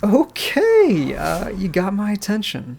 Okay, you got my attention.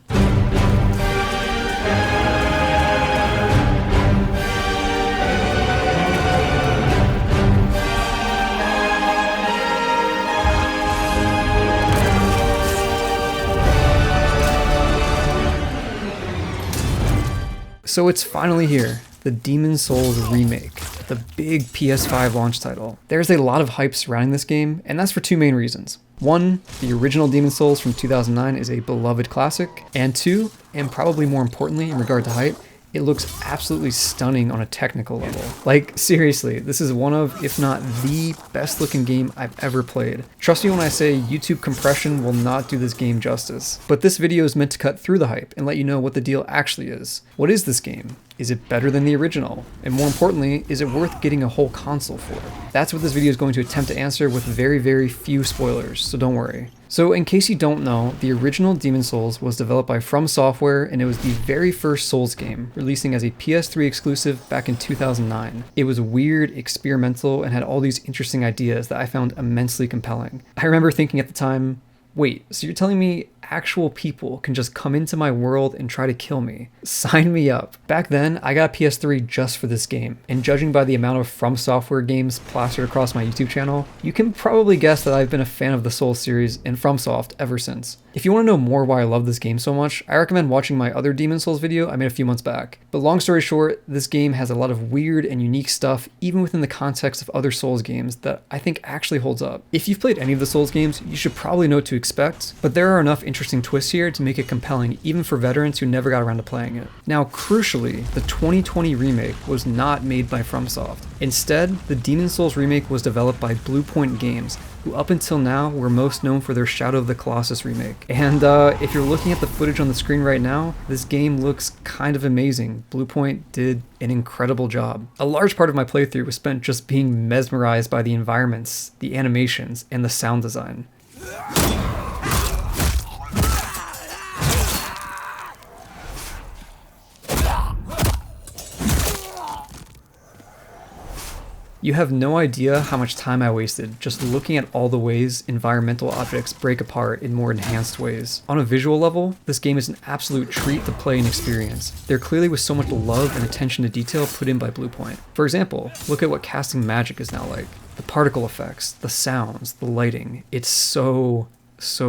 So it's finally here, the Demon's Souls Remake, the big PS5 launch title. There's a lot of hype surrounding this game, and that's for two main reasons. One, the original Demon's Souls from 2009 is a beloved classic, and two, and probably more importantly in regard to hype, it looks absolutely stunning on a technical level. Like, seriously, this is one of, if not the best looking game I've ever played. Trust me when I say YouTube compression will not do this game justice. But this video is meant to cut through the hype and let you know what the deal actually is. What is this game? Is it better than the original? And more importantly, is it worth getting a whole console for? That's what this video is going to attempt to answer with very, very few spoilers, so don't worry. So in case you don't know, the original Demon's Souls was developed by From Software, and it was the very first Souls game, releasing as a PS3 exclusive back in 2009. It was weird, experimental, and had all these interesting ideas that I found immensely compelling. I remember thinking at the time, wait, so you're telling me actual people can just come into my world and try to kill me? Sign me up. Back then, I got a PS3 just for this game, and judging by the amount of From Software games plastered across my YouTube channel, you can probably guess that I've been a fan of the Souls series and FromSoft ever since. If you want to know more why I love this game so much, I recommend watching my other Demon's Souls video I made a few months back. But long story short, this game has a lot of weird and unique stuff, even within the context of other Souls games, that I think actually holds up. If you've played any of the Souls games, you should probably know what to expect, but there are enough interesting twists here to make it compelling even for veterans who never got around to playing it. Now, crucially, the 2020 remake was not made by FromSoft. Instead, the Demon's Souls remake was developed by Bluepoint Games, who up until now were most known for their Shadow of the Colossus remake. And if you're looking at the footage on the screen right now, this game looks kind of amazing. Bluepoint did an incredible job. A large part of my playthrough was spent just being mesmerized by the environments, the animations, and the sound design. You have no idea how much time I wasted just looking at all the ways environmental objects break apart in more enhanced ways. On a visual level, this game is an absolute treat to play and experience. There clearly was so much love and attention to detail put in by Bluepoint. For example, look at what casting magic is now like. The particle effects, the sounds, the lighting. It's so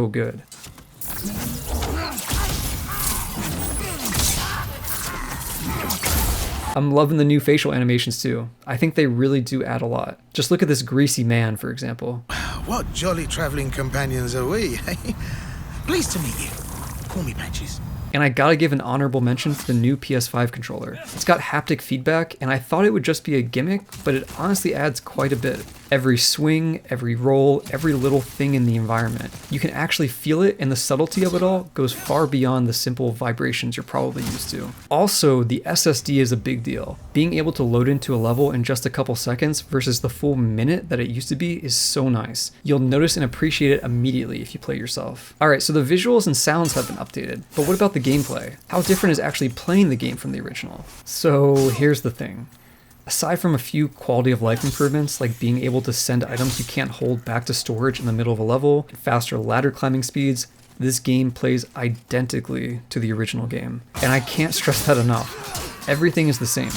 good. I'm loving the new facial animations too. I think they really do add a lot. Just look at this greasy man, for example. What jolly traveling companions are we, eh? Pleased to meet you. Call me Patches. And I gotta give an honorable mention for the new PS5 controller. It's got haptic feedback, and I thought it would just be a gimmick, but it honestly adds quite a bit. Every swing, every roll, every little thing in the environment. You can actually feel it, and the subtlety of it all goes far beyond the simple vibrations you're probably used to. Also, the SSD is a big deal. Being able to load into a level in just a couple seconds versus the full minute that it used to be is so nice. You'll notice and appreciate it immediately if you play yourself. Alright, so the visuals and sounds have been updated, but what about the gameplay? How different is actually playing the game from the original? So here's the thing. Aside from a few quality of life improvements, like being able to send items you can't hold back to storage in the middle of a level, and faster ladder climbing speeds, this game plays identically to the original game. And I can't stress that enough. Everything is the same.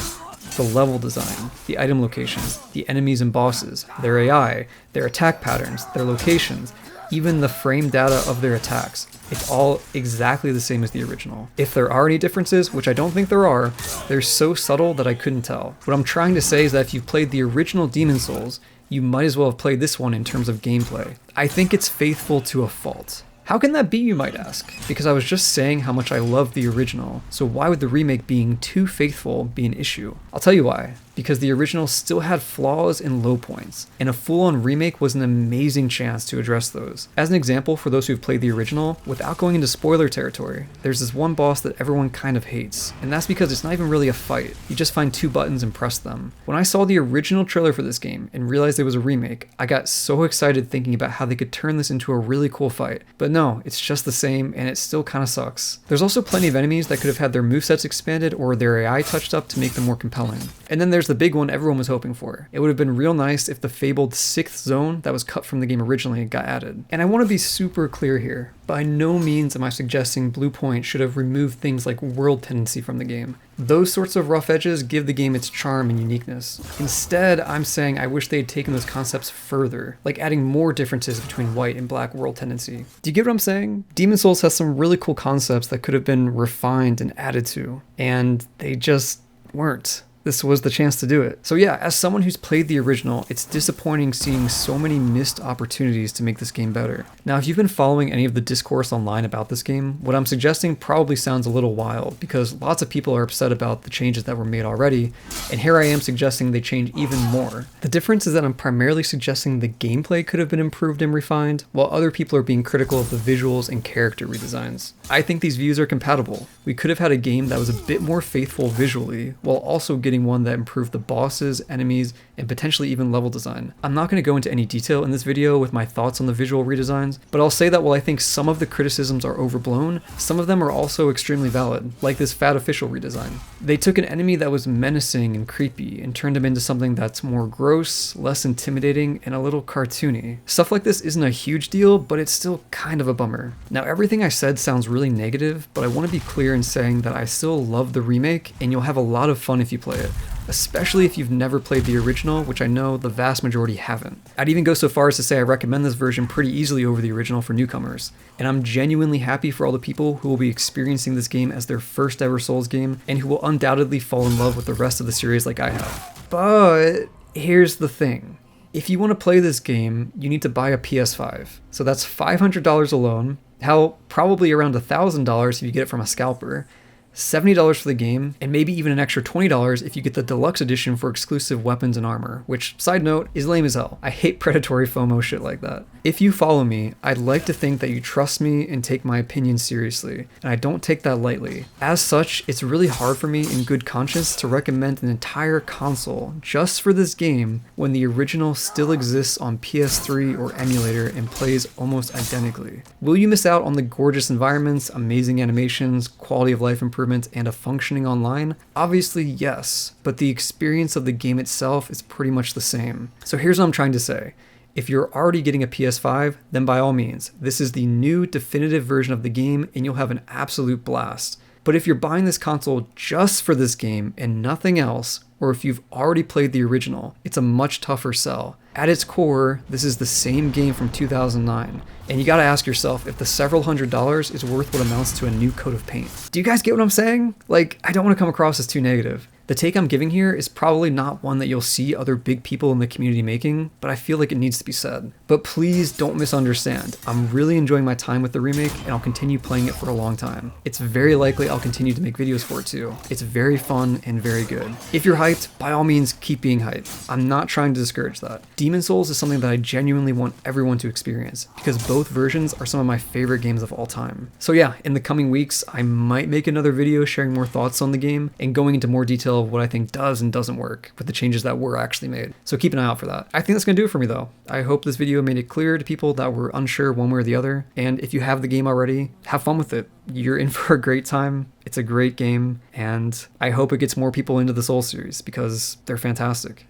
The level design, the item locations, the enemies and bosses, their AI, their attack patterns, their locations, even the frame data of their attacks. It's all exactly the same as the original. If there are any differences, which I don't think there are, they're so subtle that I couldn't tell. What I'm trying to say is that if you've played the original Demon's Souls, you might as well have played this one in terms of gameplay. I think it's faithful to a fault. How can that be, you might ask? Because I was just saying how much I love the original, so why would the remake being too faithful be an issue? I'll tell you why. Because the original still had flaws and low points, and a full-on remake was an amazing chance to address those. As an example, for those who've played the original, without going into spoiler territory, there's this one boss that everyone kind of hates, and that's because it's not even really a fight. You just find two buttons and press them. When I saw the original trailer for this game and realized it was a remake, I got so excited thinking about how they could turn this into a really cool fight. But no, it's just the same, and it still kinda sucks. There's also plenty of enemies that could have had their movesets expanded or their AI touched up to make them more compelling. And then there's the big one everyone was hoping for. It would have been real nice if the fabled 6th zone that was cut from the game originally got added. And I want to be super clear here. By no means am I suggesting Blue Point should have removed things like world tendency from the game. Those sorts of rough edges give the game its charm and uniqueness. Instead, I'm saying I wish they had taken those concepts further, like adding more differences between white and black world tendency. Do you get what I'm saying? Demon's Souls has some really cool concepts that could have been refined and added to, and they just weren't. This was the chance to do it. So yeah, as someone who's played the original, it's disappointing seeing so many missed opportunities to make this game better. Now, if you've been following any of the discourse online about this game, what I'm suggesting probably sounds a little wild because lots of people are upset about the changes that were made already, and here I am suggesting they change even more. The difference is that I'm primarily suggesting the gameplay could have been improved and refined, while other people are being critical of the visuals and character redesigns. I think these views are compatible. We could have had a game that was a bit more faithful visually, while also getting one that improved the bosses, enemies, and potentially even level design. I'm not going to go into any detail in this video with my thoughts on the visual redesigns, but I'll say that while I think some of the criticisms are overblown, some of them are also extremely valid, like this fat official redesign. They took an enemy that was menacing and creepy and turned him into something that's more gross, less intimidating, and a little cartoony. Stuff like this isn't a huge deal, but it's still kind of a bummer. Now, everything I said sounds really negative, but I want to be clear in saying that I still love the remake, and you'll have a lot of fun if you play it. Especially if you've never played the original, which I know the vast majority haven't. I'd even go so far as to say I recommend this version pretty easily over the original for newcomers, and I'm genuinely happy for all the people who will be experiencing this game as their first ever Souls game, and who will undoubtedly fall in love with the rest of the series like I have. But here's the thing. If you want to play this game, you need to buy a PS5. So that's $500 alone, hell, probably around $1,000 if you get it from a scalper. $70 for the game, and maybe even an extra $20 if you get the deluxe edition for exclusive weapons and armor, which, side note, is lame as hell. I hate predatory FOMO shit like that. If you follow me, I'd like to think that you trust me and take my opinion seriously, and I don't take that lightly. As such, it's really hard for me in good conscience to recommend an entire console just for this game when the original still exists on PS3 or emulator and plays almost identically. Will you miss out on the gorgeous environments, amazing animations, quality of life improvements, and a functioning online? Obviously, yes, but the experience of the game itself is pretty much the same. So here's what I'm trying to say. If you're already getting a PS5, then by all means, this is the new definitive version of the game and you'll have an absolute blast. But if you're buying this console just for this game and nothing else, or if you've already played the original, it's a much tougher sell. At its core, this is the same game from 2009, and you gotta ask yourself if the several $100s is worth what amounts to a new coat of paint. Do you guys get what I'm saying? Like, I don't want to come across as too negative. The take I'm giving here is probably not one that you'll see other big people in the community making, but I feel like it needs to be said. But please don't misunderstand. I'm really enjoying my time with the remake, and I'll continue playing it for a long time. It's very likely I'll continue to make videos for it too. It's very fun and very good. If you're hyped, by all means, keep being hyped. I'm not trying to discourage that. Demon's Souls is something that I genuinely want everyone to experience, because both versions are some of my favorite games of all time. So yeah, in the coming weeks, I might make another video sharing more thoughts on the game and going into more detail of what I think does and doesn't work with the changes that were actually made. So keep an eye out for that. I think that's gonna do it for me though. I hope this video made it clear to people that were unsure one way or the other, and if you have the game already, have fun with it. You're in for a great time. It's a great game, and I hope it gets more people into the Souls series because they're fantastic.